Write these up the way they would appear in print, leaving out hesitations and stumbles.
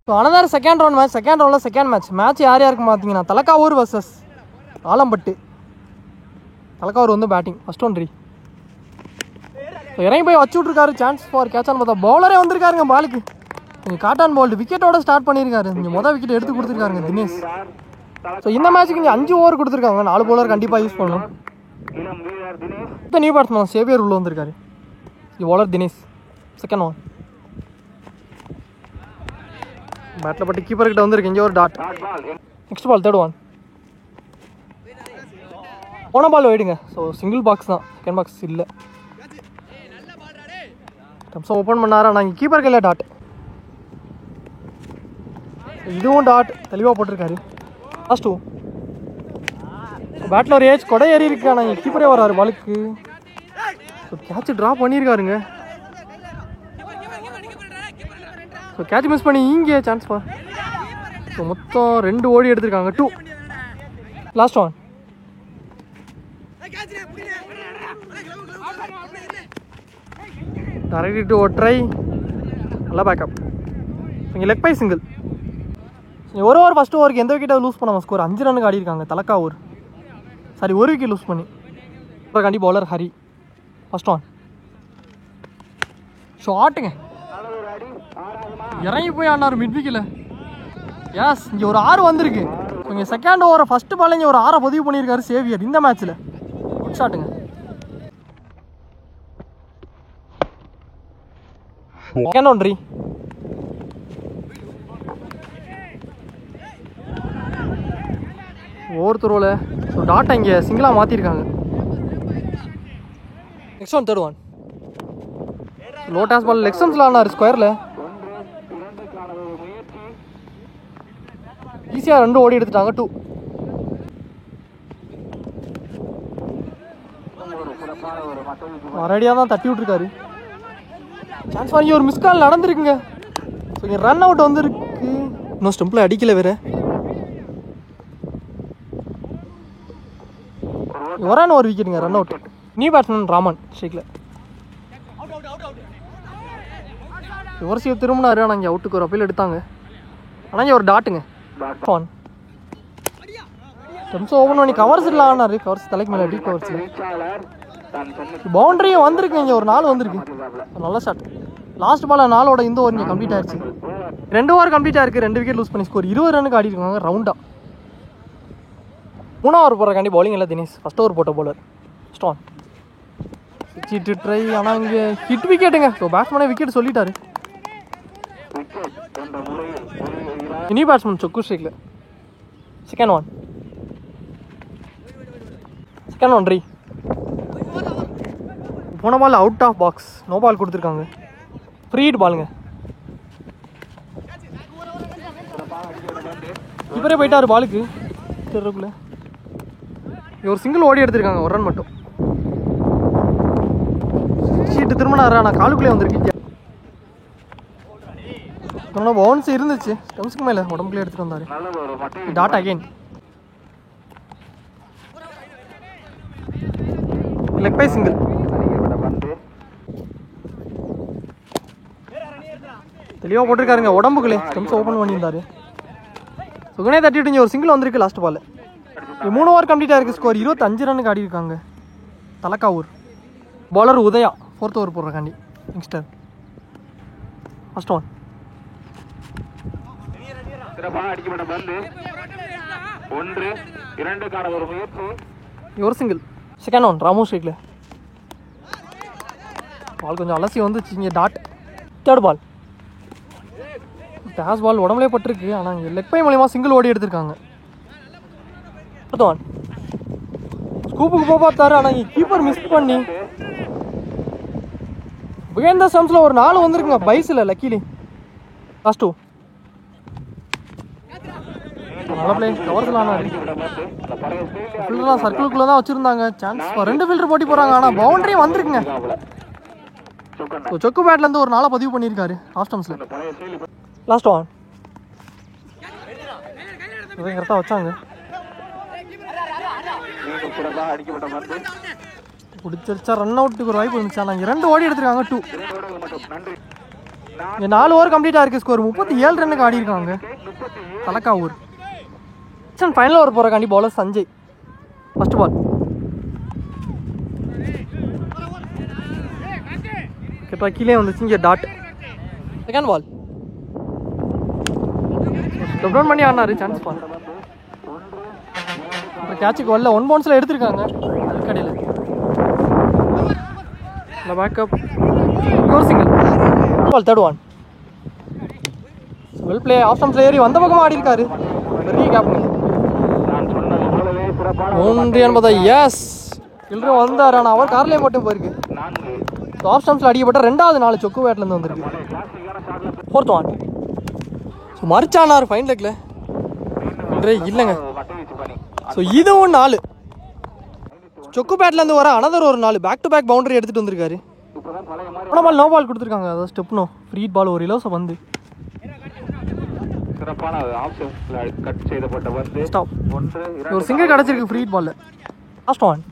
So another second ரவுண்டில் second match யார் யாருக்கு பார்த்தீங்கன்னா தலக்காவூர் வர்சஸ் ஆலம்பட்டு. தலக்காவூர் வந்து பேட்டிங் ஃபர்ஸ்ட் ஒன் ரீ. ஸோ இறங்கி போய் வச்சு விட்ருக்காரு, சான்ஸ் ஃபார் கேட்சான்னு பார்த்தா பவுலரே வந்திருக்காருங்க பாலுக்கு. நீங்கள் காட்டான் பால் விக்கெட்டோட ஸ்டார்ட் பண்ணியிருக்காரு. நீங்கள் மொதல் விக்கெட் எடுத்து கொடுத்துருக்காருங்க தினேஷ். ஸோ இந்த மேட்ச்சுக்கு இங்கே 5 ஓவர் கொடுத்துருக்காங்க. 4 பவுலர் கண்டிப்பாக யூஸ் பண்ணணும். நியூ பேட்ஸ்மேன் சேவியர் உள்ள வந்திருக்காரு. பவுலர் தினேஷ். செகண்ட் ஒன் பேட்டில் பட்டு கீப்பர்கிட்ட வந்துருக்கு. இங்கே ஒரு dot. Next ball third one. போன பால் போயிடுங்க. ஸோ சிங்கிள் பாக்ஸ் தான், செகண்ட் பாக்ஸ் இல்லை. டம்ஸும் ஓப்பன் பண்ணாரா, நாங்கள் கீப்பர் கையில் டாட். இதுவும் டாட் தெளிவாக போட்டிருக்காரு. Last two. பேட்டில் ஒரு ஏஜ் கொடை ஏறி இருக்கா, நாங்கள் கீப்பரே வராரு பாலுக்கு. ஸோ கேட்ச் ட்ராப் பண்ணியிருக்காருங்க. ஸோ கேட்ச் மிஸ் பண்ணி இங்கே சான்ஸ் பா. ஸோ மொத்தம் 2 ஓடி எடுத்திருக்காங்க. 2. Last one. Direct to try. நல்லா பேக்கப். இங்கே லெக் பை சிங்கிள். ஒரு ஓவர் ஃபஸ்ட் ஓவருக்கு எந்த விக்கெட்டை லூஸ் பண்ணாமல் ஸ்கோர் 5 ரன்னுக்கு ஆடிருக்காங்க தலக்காவூர். சாரி, 1 விக்கெட் லூஸ் பண்ணி. கண்டி பவுலர் ஹரி. ஃபஸ்ட் ஒன் ஷாட்டுங்க. இறங்கி போய் ஆனார் மிட் விக்கெட்டில். எஸ், இங்கே ஒரு 6 வந்திருக்கு. இங்கே செகண்ட் ஓவரை ஃபஸ்ட்டு பால் இங்கே ஒரு 6 பதிவு பண்ணியிருக்காரு சேவியர் இந்த மேட்ச்சில். குட் ஷாட்டுங்க. செகண்ட் ஒன் ரீ. ஓவர் த்ரோவில் ஸோ டாட்டை இங்கே சிங்கிளாக மாற்றிருக்காங்க. Next one third one. Low toss ball leg ஸ்டம்ப்ஸில் ஆனார் ஸ்கொயரில். ஈஸியாக 2 ஓடி எடுத்துட்டாங்க. 2. மறுபடியாக தான் தட்டி விட்டுருக்காரு. சான்ஸ் வாங்கி ஒரு மிஸ் கால் நடந்திருக்குங்க. ஸோ இங்கே ரன் அவுட் வந்துருக்கு. இன்னும் ஸ்டம்பில் அடிக்கல வேறு. ஒரான ஒரு விக்கெட்டுங்க, run out. New batsman Raman ஸ்ட்ரைக்கில். விவரசியை திரும்பினாரு, ஆனால் இங்கே அவுட்டுக்கு ஒரு அப்பீல் எடுத்தாங்க. ஆனால் இங்கே ஒரு டாட்டுங்க. ஒன். ஸ்டெம்ஸும் ஓப்பன் பண்ணி கவர்ஸ் இல்லை ஆனார். கவர்ஸ் தலைக்கு மேலே டீப் கவர்ஸில் பவுண்டரியும் வந்திருக்கு. இங்கே ஒரு 4 வந்திருக்கு. நல்ல ஷாட். லாஸ்ட் பால் 4ஓட இந்த ஓவர் இங்கே கம்ப்ளீட் ஆயிடுச்சு. 2 ஓவர் கம்ப்ளீட் ஆயிருக்கு. 2 விக்கெட் லூஸ் பண்ணி ஸ்கோர் 20 ரன்னுக்கு ஆடி இருக்காங்க ரவுண்டாக. 3 ஓவர் போடுறக்காண்டி பவுலிங் இல்லை தினேஷ். ஃபஸ்ட் ஓவர் போட்ட பவுலர். ஸ்டான் சீட்டு ட்ரை. ஆனால் இங்கே ஹிட் விக்கெட்டுங்க. ஸோ பேட்ஸ்மேனே விக்கெட் சொல்லிட்டாரு. நியூ பேட்ஸ்மேன் சொக்கு ஸ்ட்ரைக்கில். செகண்ட் ஒன் ரீ. போன ball out of box, no ball கொடுத்துருக்காங்க. ஃப்ரீட் பாலுங்க. இப்பரே போயிட்டாரு பாலுக்கு. தெருக்குள்ள ஒரு சிங்கிள் ஓடி எடுத்திருக்காங்க. 1 ரன் மட்டும். சீட்டு திரும்பினாரா, நான் காலுக்குள்ளே வந்திருக்கீங்க. பவுன்ஸ் இருந்துச்சு. ஸ்டம்ஸுக்கு மேலே உடம்புக்குள்ளே எடுத்துகிட்டு வந்தார். Dot again. Leg by single. தெளிவாக போட்டிருக்காருங்க உடம்புக்குள்ளே. ஸ்டம்ஸ் ஓப்பன் பண்ணியிருந்தாரு. சுகனே தட்டிட்டு இங்கே ஒரு சிங்கிள் வந்திருக்கு லாஸ்ட் பால். 3 ஓவர் கம்ப்ளீட் ஆயிருக்கு. ஸ்கோர் 25 ரன்னுக்கு ஆடி இருக்காங்க Thalakkavur. Bowler Udhaya 4th over போடுறக்காண்டி யங்ஸ்டர். First one. ஒரு சிங்கிள். செகண்ட் ஒன் ராமு ஸ்ட்ரைக்கில். பால் கொஞ்சம் அலசி வந்துச்சு. இங்கே டாட். Third ball. டேஸ் பால் உடம்புலே பட்டிருக்கு. ஆனால் இங்கே லெக் பை மூலியமாக சிங்கிள் ஓடி எடுத்திருக்காங்க. Fourth one. ஸ்கூப்புக்கு போக பார்த்தாரு. ஆனால் இங்கே கீப்பர் மிஸ் பண்ணி பிகைண்ட் த ஸ்டம்ப்ஸில் ஒரு 4 வந்திருக்குங்க பைஸில் லக்கிலி. லாஸ்ட் 2. நல்ல பிளே. கவர்ஸில் ஆனால் ஃபீல்டர்லாம் சர்க்கிளுக்குள்ளே தான் வச்சுருந்தாங்க. சான்ஸ் 2 ஃபீல்டர் போட்டி போகிறாங்க. ஆனால் பவுண்டரியும் வந்திருக்குங்க. சொக்கு பேட்லேருந்து ஒரு 4 பதிவு பண்ணியிருக்காரு ஆஃப் ஸ்டம்ஸில். Last one. கரெக்டாக வச்சாங்க. பிடிச்சிருச்சா ரன் அவுட்டுக்கு ஒரு வாய்ப்பு இருந்துச்சு. ஆனால் 2 ஓடி எடுத்திருக்காங்க. 2. இங்கே 4 ஓவர் கம்ப்ளீட்டாக இருக்குது. ஸ்கோர் 37 ரன்னுக்கு ஆடி இருக்காங்க தலக்காவூர். ஃபைனல் ஓவர் போகிறக்காண்டி பவுலர் சஞ்சய். ஃபர்ஸ்ட் பால் கேட்டா கீழே வந்துச்சு. இங்கே டாட். செகண்ட் பால் டவுன் பண்ணி ஆடினாரு. சான்ஸ் பால் அப்புறம் கேட்சுக்கு வரல. 1 பவுன்ஸில் எடுத்திருக்காங்க கடையில். இல்லை பேக்கப் ஒரு single ball. Third one well play. Off ஸ்டம்ப்ஸில் ஏறி வந்த பக்கமாக ஆடி இருக்காரு. பெரிய கேப்புங்க. 3 என்பதா எஸ் இல்லைன்னு வந்தார். ஆனால் அவர் கார்லேயே மட்டும் போயிருக்கு. ஆஃப் ஸ்டம்ப்ஸில் அடிக்கப்பட்ட 2வது 4 சொக்கு பேட்லேருந்து வந்திருக்கு. ஃபோர்த் ஒன் ஸோ மறிச்சானார் ஃபைன் லெக்கில் இல்லைங்க. ஸோ இதுவும் 4 சொக்கு பேட்லேருந்து வர அனதர் ஒரு 4 பேக் டு பேக் பவுண்டரி எடுத்துகிட்டு வந்திருக்காரு. போன பால் நோ பால் கொடுத்துருக்காங்க. அதாவது ஸ்டெப்னோ ஃப்ரீ பால் ஒரு இலவச பந்து. ஒரு சிங்கிள் கிடச்சிருக்கு ஃப்ரீ பால்ல. லாஸ்ட் ஒன்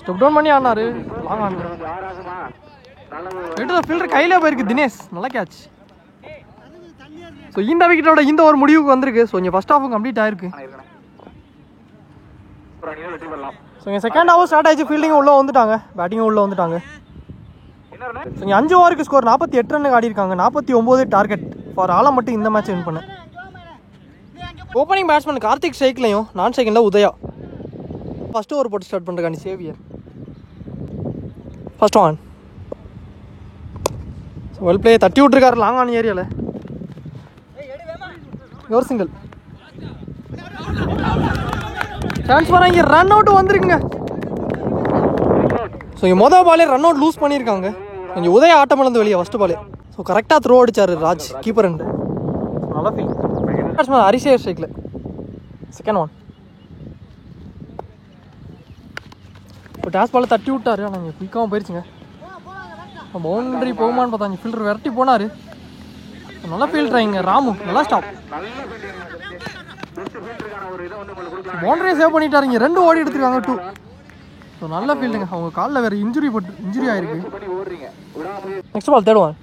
ஸ்டெப் டவுன் பண்ணி ஆடினாரு. லாங் ஆடினாரு. ஃபீல்டர் கையிலே போயிருக்கு தினேஷ். நல்ல கேட்ச். ஸோ இந்த விக்கெட்டோட இந்த ஒரு முடிவுக்கு வந்திருக்கு. ஸோ இங்கே ஃபர்ஸ்ட் ஹாஃபும் கம்ப்ளீட் ஆயிருக்கு. ஸோ இங்கே செகண்ட் ஹாஃப் ஸ்டார்ட் ஆயிடுச்சு. ஃபீல்டிங்கும் உள்ளே வந்துட்டாங்க, பேட்டிங்கும் உள்ளே வந்துட்டாங்க. ஸோ இங்கே 5 ஓவருக்கு ஸ்கோர் 48 ரன்னுக்கு ஆடி இருக்காங்க. 49 டார்கெட் ஃபார் ஆலம் மட்டும் இந்த மேட்ச் வின் பண்ண. ஓப்பனிங் பேட்ஸ்மேன் கார்த்திக் ஸ்ட்ரைக்லையும் நான் செகண்டில் உதயா. ஃபர்ஸ்ட் ஓவர் போட்டு ஸ்டார்ட் பண்ணுறக்காண்டி Xavier. First one well play. தட்டி விட்டுருக்காரு லாங் ஆன் ஏரியாவில். ஒரு சிங்கிள் சான்ஸ் வர. இங்கே ரன் அவுட் வந்துருக்குங்க. ஸோ இங்கே மொதல் பாலே ரன் அவுட் லூஸ் பண்ணியிருக்காங்க. கொஞ்சம் உதய ஆட்டம் இழந்து வெளியே ஃபர்ஸ்ட் பாலே. ஸோ கரெக்டாக த்ரோ அடிச்சார் ராஜ் கீப்பர். ரெண்டு நல்லா ஃபீல். பேட்ஸ்மேன் ஹரிஷேர் ஸ்ட்ரைக்கில். செகண்ட் ஒன் இப்போ டேஸ் பாலை தட்டி விட்டாரு. ஆனால் இங்கே குயிக்காகவும் போயிடுச்சுங்க. பவுண்டரி போகுமான்னு பார்த்தா இங்கே ஃபீல்டர் விரட்டி போனார். நல்லா ஃபீல்டர் இங்கே ராமு. நல்லா ஸ்டாப். பவுண்டரியை சேவ் பண்ணிட்டாரு. இங்கே 2 ஓடி எடுத்துருக்காங்க 2. ஸோ நல்ல ஃபீல்டுங்க. அவங்க காலில் வேறு இன்ஜுரி ஆயிருக்கு. நெக்ஸ்ட் பால் தேர்ட் ஒன்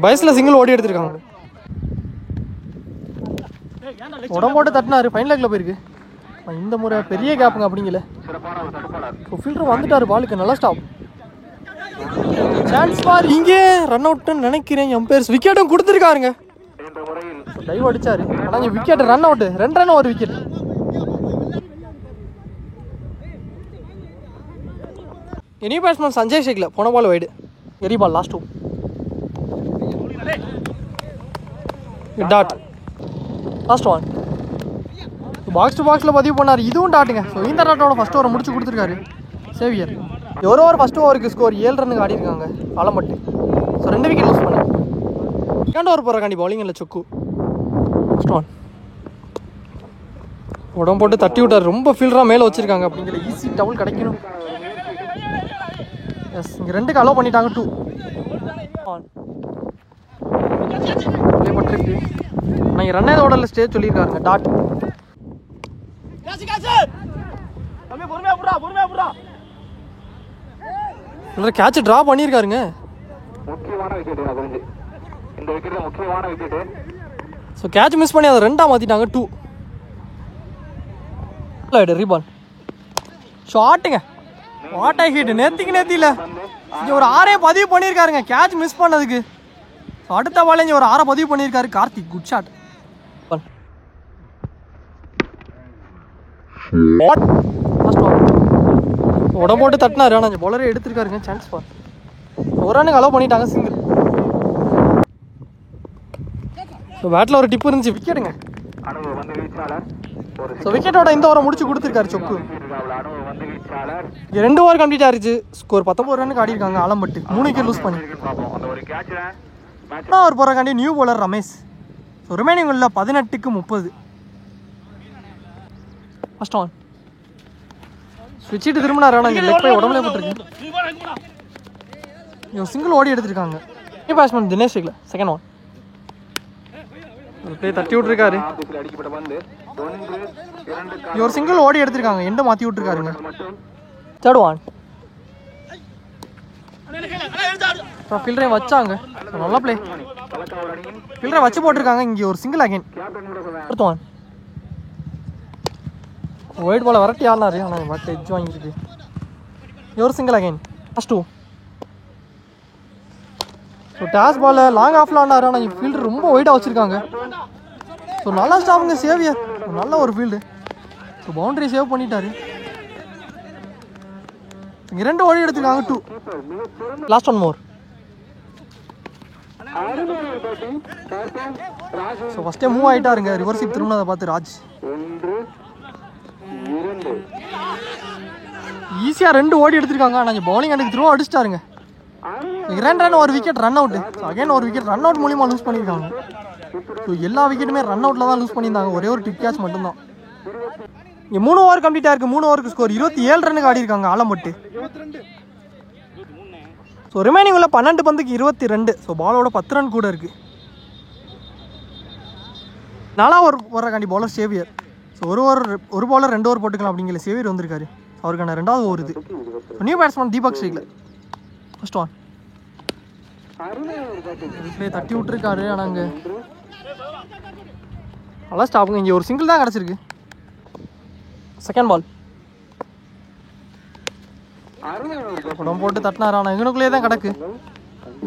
பயசில் சிங்கிள் ஓடி எடுத்துருக்காங்க. உடம்போட்டு தட்டினாரு. ஃபைன் லெக்கில் போயிருக்கு. இந்த முறை பெரிய கேப்புங்க அப்படிங்கல. ஸோ ஃபீல்டர் வந்துட்டார் பாலுக்கு. நல்லா ஸ்டாப். சான்ஸ் பார். இங்கே ரன் அவுட்னு நினைக்கிறேன். எம்பையர்ஸ் விக்கெட்டும் கொடுத்துருக்காருங்க. டைவ் அடிச்சாரு. ஆனால் இங்கே விக்கெட் ரன் அவுட்டு. 2 ரன் ஒரு விக்கெட். எனி பேட்ஸ்மேன் சஞ்சய் ஷேக்கில். போன பால் வைடு. எரி ball last 2 dot. Last one பாக்ஸ் டு பாக்ஸில் பதிவு பண்ணார். இதுவும் டாட்டுங்க. ஸோ இந்த டாட்டோட ஃபர்ஸ்ட் ஓவரை முடிச்சு கொடுத்துருக்காரு சேவியர். ஒரு ஓவர் ஃபர்ஸ்ட் ஓவருக்கு ஸ்கோர் 7 ரன்னுக்கு ஆடி இருக்காங்க ஆலம்பட்டு. ஸோ 2 விக்கெட் லூஸ் பண்ண. செகண்ட் ஓவர் போகிறக்காண்டி பவுலிங் இல்லை சொக்கு. ஃபர்ஸ்ட் ஒன் உடம்பு போட்டு தட்டி விட்டார். ரொம்ப ஃபீல்டராக மேலே வச்சுருக்காங்க அப்படிங்கிற ஈஸி டவுல் கிடைக்கணும். எஸ் இங்கே 2க்கு அலோவ் பண்ணிட்டாங்க. 2 ஆன் பட்டிருக்கு. நான் இங்கே ரன் ஓடல ஸ்டேஜ் சொல்லியிருக்காருங்க. டாட். கேட்ச் டிரா பண்ணியிருக்காருங்க. ஸோ கேட்ச் மிஸ் பண்ணி அதை 2ஆக மாற்றிட்டாங்க. 2 ரீபால் ஷாட்டுங்க. What a hit. நேத்திக்கு இல்லை இங்கே ஒரு 6 பதிவு பண்ணியிருக்காருங்க கேட்ச் மிஸ் பண்ணதுக்கு. ஸோ அடுத்த பால் இங்கே ஒரு 6 பதிவு பண்ணியிருக்காரு கார்த்திக். Good shot. உடம்போட்டு தட்டினாரு. ஆனால் பவுலரே எடுத்திருக்காருங்க. சான்ஸ் பார். ஒரு ரன்னுக்கு அலோவ் பண்ணிட்டாங்க சிங்கிள். ஸோ பேட்டில் ஒரு டிப்பு இருந்துச்சு. விக்கெட்டுங்க. ஸோ விக்கெட்டோட இந்த ஓவரை முடிச்சு கொடுத்துருக்காரு சொக்கு. 2 ஓவர் கம்ப்ளீட் ஆயிடுச்சு. ஸ்கோர் 19 ரன்னுக்கு ஆடி இருக்காங்க ஆலம்பட்டு. 3 விக்கெட் லூஸ் பண்ணி. அவர் போகிறக்காண்டி new bowler Ramesh. So remaining உள்ள 18க்கு 30. ஃபர்ஸ்ட் ஆன் ஸ்விட்சிட்டு திரும்பினார். ஆனால் இங்கே லெக் போய் உடம்புல போட்டுருக்கு. இவங்க சிங்கிள் ஓடி எடுத்திருக்காங்க. பேட்ஸ்மேன் தினேஷ் ஷேக்கில். செகண்ட் ஒன் பிளே தட்டி விட்டுருக்காரு. ஒரு சிங்கிள் ஓடி எடுத்திருக்காங்க, எண்டை மாற்றி விட்டுருக்காருங்க. Third one. ஃபீல்டரை வச்சாங்க, நல்லா பிளே. ஃபீல்டரை வச்சு போட்டிருக்காங்க, இங்கே ஒரு சிங்கிள் அகைன். அடுத்த ஒன். ஒயிட் பாலை விரட்டி ஆடினாரு, ஆனால் பட் எட்ஜ் வாங்கிருக்கு. ஒரு single again. Last 2. So toss பாலில் லாங் ஆஃபில் ஆடினாரு, ஆனால் ஃபீல்டர் ரொம்ப ஒயிட்டாக வச்சுருக்காங்க. ஸோ நல்லா ஸ்டாஃபுங்க சேவியர், நல்ல ஒரு ஃபீல்டு. ஸோ பவுண்டரி சேவ் பண்ணிட்டாரு. இங்கே 2 ஓடி எடுத்துருக்காங்க. 2. Last one more. ஸோ ஃபஸ்ட்டே மூவ் ஆகிட்டாருங்க, ரிவர்ஸ் திரும்பினதை பார்த்து ராஜ் ஈஸியாக 2 ஓடி எடுத்திருக்காங்க. ஆனால் இங்கே பவுலிங் எனக்கு திரும்ப அடிச்சிட்டாருங்க. 2 ரன் ஒரு விக்கெட் ரன் அவுட்டு. அகைன் ஒரு விக்கெட் ரன் அவுட் மூலியமாக லூஸ் பண்ணியிருக்காங்க. ஸோ எல்லா விக்கெட்டுமே ரன் அவுட்டில் தான் லூஸ் பண்ணியிருந்தாங்க, ஒரே ஒரு டிக் கேட்ச் மட்டும்தான். இங்கே 3 ஓவர் கம்ப்ளீட் ஆயிருக்கு. 3 ஓவருக்கு ஸ்கோர் 27 ரன்னுக்கு ஆடிருக்காங்க ஆலம்பட்டு. ஸோ ரிமைனிங் உள்ள 12 பந்துக்கு 22. ஸோ பாலோட 10 ரன் கூட இருக்குது. 4 ஓவர் போடுறக்காண்டி பவுலர் சேவியர். ஸோ ஒரு பவுலர் 2 ஓவர் போட்டுக்கலாம் அப்படிங்கிற சேவியர் வந்திருக்காரு. அவருக்கான 2வது ஓவர் இது. நியூ பேட்ஸ்மேன் தீபக் ஸ்ரீகில். First one. தட்டி விட்டுருக்காரு, ஆனால் அங்கே நல்லா ஸ்டாப்புங்க. இங்கே ஒரு சிங்கிள் தான் கிடச்சிருக்கு. Second ball. உடம்பு போட்டு தட்டினார், ஆனால் இவனுக்குள்ளேயே தான் கிடக்கு.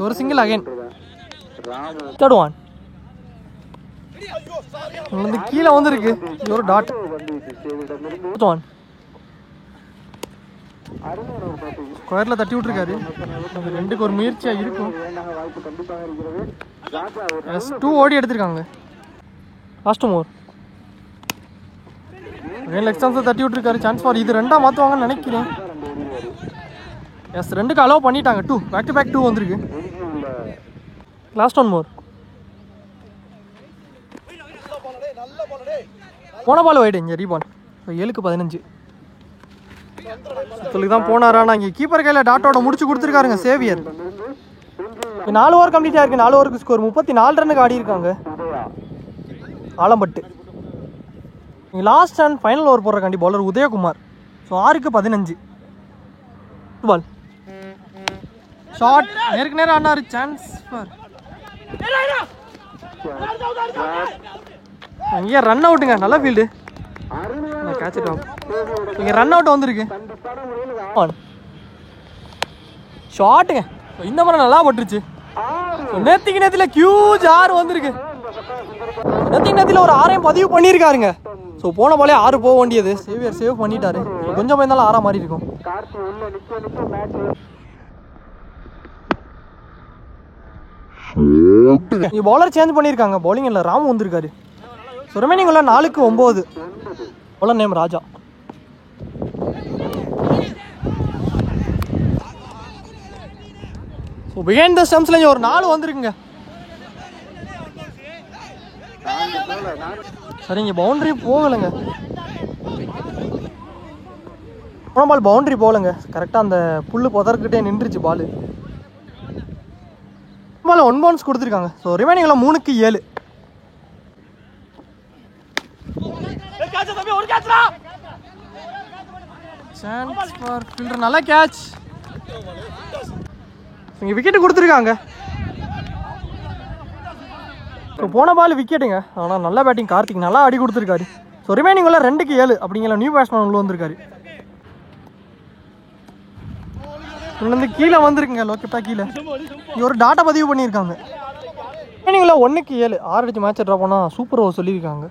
ஒரு சிங்கிள் அகைன். Third one. வந்து கீழே வந்துருக்கு, ஒரு டாட். Fourth one. ஸ்கொயரில் தட்டி விட்டுருக்காரு. 2க்கு ஒரு முயற்சியாக இருக்கும். 2 ஓடி எடுத்திருக்காங்க. லாஸ்ட் மோர். லெக் ஸ்டம்ப்ஸை தட்டி விட்டுருக்காரு. சான்ஸ் ஃபார் இது 2ஆக மாற்றுவாங்கன்னு நினைக்கிறேன். எஸ் 2க்கு அலோவ் பண்ணிட்டாங்க. 2 பேக் டு பேக் 2 வந்திருக்கு. Last one more. போன பால் வைடு, இங்கே ரீபால். 7க்கு 15. சொல்லி தான் போனாரா, நான் இங்கே கீப்பர் கையில் டாட்டோட முடிச்சு கொடுத்துருக்காருங்க சேவியர். 4 ஓவர் கம்ப்ளீட் ஆயிருக்கு. 4 ஓவருக்கு ஸ்கோர் 34 ரன்னுக்கு ஆடி இருக்காங்க Alampattu. Last and final over போடுறக்காண்டி பவுலர் உதயகுமார். ஸோ 6க்கு 15. பால் ஷார்ட் நேருக்கு நேரம் ஆனாரு. சான்ஸ் ஃபார் இங்கே ரன் அவுட்டுங்க. நல்ல ஃபீல்டு. Catch it off. இங்கே ரன் அவுட் வந்திருக்கு. ஷார்ட்டுங்க. இந்த மாதிரி நல்லா பட்டுருச்சு. நேத்திக்கு ஹியூஜ் 6 வந்திருக்கு. நேத்திக்கு ஒரு 6ஐயும் பதிவு பண்ணியிருக்காருங்க. ஸோ போன பாலே 6 போக வேண்டியது. சேவியர் சேவ் பண்ணிட்டாரு. கொஞ்சம் இருந்தாலும் 6 மாதிரி இருக்கும். பவுலர் சேஞ்ச் பண்ணியிருக்காங்க. பவுலிங் இல்லை, ராமு வந்திருக்காரு. ஸோ ரிமைனிங் உள்ள 4க்கு 9. Bowler name Raja. So behind the ஸ்டம்ப்ஸ்ல ஒரு 4 வந்திருக்குங்க. சரிங்க, பவுண்டரி போகலைங்க. போன பால் பவுண்டரி போகலைங்க. கரெக்டாக அந்த புல்லு புதர்கிட்டே நின்றுச்சு பால். பால் 1 பவுன்ஸ் கொடுத்துருக்காங்க. ஸோ ரிமைனிங்ல 3க்கு 7. Chance for fielder. நல்ல கேட்ச். இங்கே விக்கெட்டு கொடுத்துருக்காங்க. ஸோ போன பால் விக்கெட்டுங்க. ஆனால் நல்ல பேட்டிங் கார்த்திக், நல்லா அடி கொடுத்துருக்காரு. ஸோ ரிமைனிங் உள்ள 2க்கு 7 அப்படிங்கிற நியூ பேட்ஸ்மேன் உள்ள வந்திருக்காரு. வந்து கீழே வந்திருக்குங்க, லோக்கெட்டா கீழே. ஒரு டாட்டா பதிவு பண்ணியிருக்காங்க. ரிமைனிங் உள்ள 1க்கு 7. 6 அடிச்சு மேட்ச் ட்ரா பண்ணால் சூப்பர் ஓவர் சொல்லியிருக்காங்க.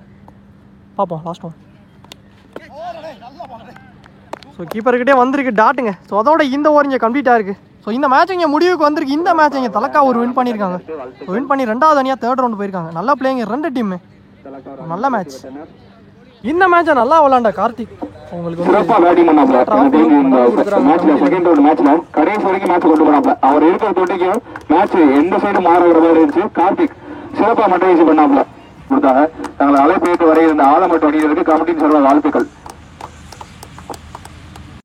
பார்ப்போம் லாஸ்ட் ஒன். ஸோ கீப்பர்கிட்டே வந்திருக்கு டாட்டுங்க. ஸோ அதோட இந்த ஓவர் இங்கே கம்ப்ளீட் ஆயிருக்கு. ஸோ இந்த மேட்ச் இங்கே முடிவுக்கு வந்திருக்கு. இந்த மேட்ச் இங்கே தலக்கா ஒரு வின் பண்ணியிருக்காங்க. வின் பண்ணி 2வது அணியாக 3rd ரவுண்ட் போயிருக்காங்க. நல்லா பிளேயிங் 2 டீமு. நல்ல மேட்ச். இந்த மேட்சை நல்லா விளாண்ட கார்த்திக். உங்களுக்கு கடைசி வரைக்கும் மேட்ச் கொண்டு போனாப்ல. அவர் இருக்கிற தொட்டிக்கு மேட்ச் எந்த சைடு மாறுகிற மாதிரி இருந்துச்சு. கார்த்திக் சிறப்பாக மட்டும் பண்ணாப்ல கொடுத்தாங்க. தங்களை அழைப்பு வருகிற ஆலம்பட்டு அணியினருக்கு கமிட்டியின் சார்பாக வாழ்த்துக்கள்.